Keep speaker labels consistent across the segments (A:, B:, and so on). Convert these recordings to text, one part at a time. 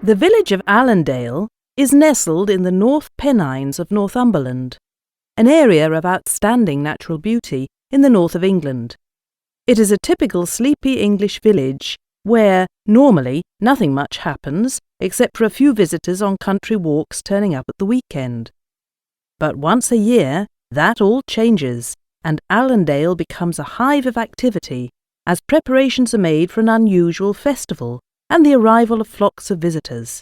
A: The village of Allendale is nestled in the North Pennines of Northumberland, an area of outstanding natural beauty in the north of England. It is a typical sleepy English village where, normally, nothing much happens except for a few visitors on country walks turning up at the weekend. But once a year, that all changes, and Allendale becomes a hive of activity as preparations are made for an unusual festival and the arrival of flocks of visitors.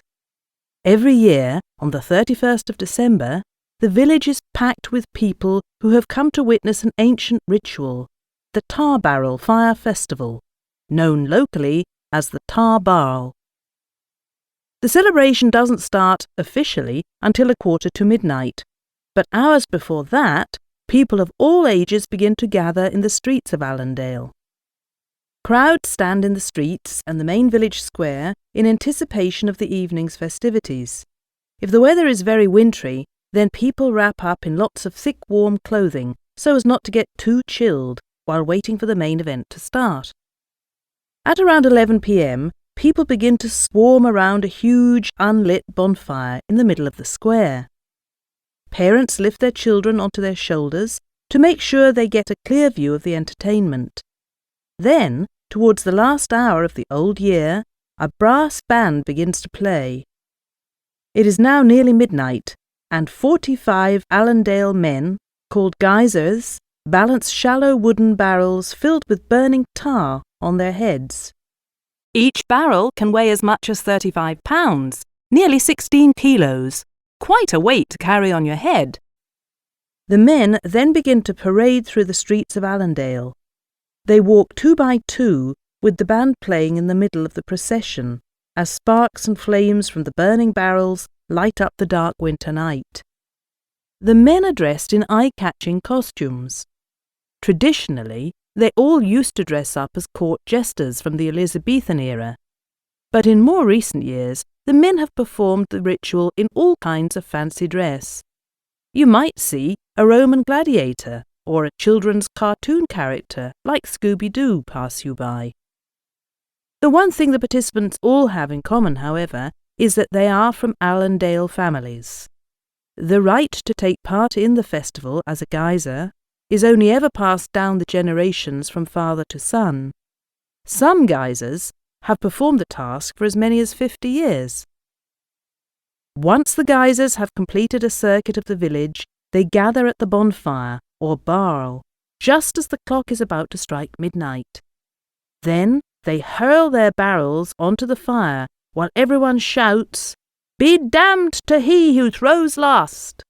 A: Every year, on the 31st of December, the village is packed with people who have come to witness an ancient ritual, the Tar Barrel Fire Festival, known locally as the baal. The celebration doesn't start officially until midnight, but hours before that, people of all ages begin to gather in the streets of Allendale. Crowds stand in the streets and the main village square in anticipation of the evening's festivities. If the weather is very wintry, then people wrap up in lots of thick warm clothing so as not to get too chilled while waiting for the main event to start. At around 11 p.m, people begin to swarm around a huge unlit bonfire in the middle of the square. Parents lift their children onto their shoulders to make sure they get a clear view of the entertainment. Then, towards the last hour of the old year, a brass band begins to play. It is now nearly midnight, and 45 Allendale men, called geysers, balance shallow wooden barrels filled with burning tar on their heads. Each barrel can weigh as much as 35 pounds, nearly 16 kilos, quite a weight to carry on your head. The men then begin to parade through the streets of Allendale. They walk 2 by 2, with the band playing in the middle of the procession, as sparks and flames from the burning barrels light up the dark winter night. The men are dressed in eye-catching costumes. Traditionally, they all used to dress up as court jesters from the Elizabethan era, but in more recent years, the men have performed the ritual in all kinds of fancy dress. You might see a Roman gladiator or a children's cartoon character like Scooby-Doo pass you by. The one thing the participants all have in common, however, is that they are from Allendale families. The right to take part in the festival as a geyser is only ever passed down the generations from father to son. Some geysers have performed the task for as many as 50 years. Once the geysers have completed a circuit of the village, they gather at the bonfire, or baal, just as the clock is about to strike midnight. Then they hurl their barrels onto the fire while everyone shouts, "Be damned to he who throws last!"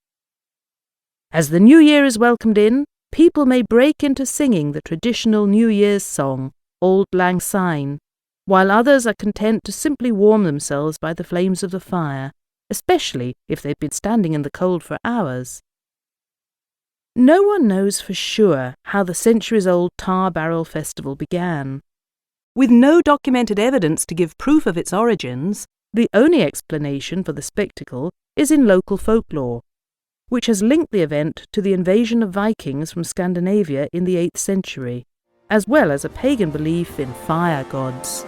A: As the New Year is welcomed in, people may break into singing the traditional New Year's song, Auld Lang Syne, while others are content to simply warm themselves by the flames of the fire, especially if they've been standing in the cold for hours. No one knows for sure how the centuries-old Tar Barrel Festival began. With no documented evidence to give proof of its origins, the only explanation for the spectacle is in local folklore, which has linked the event to the invasion of Vikings from Scandinavia in the 8th century, as well as a pagan belief in fire gods.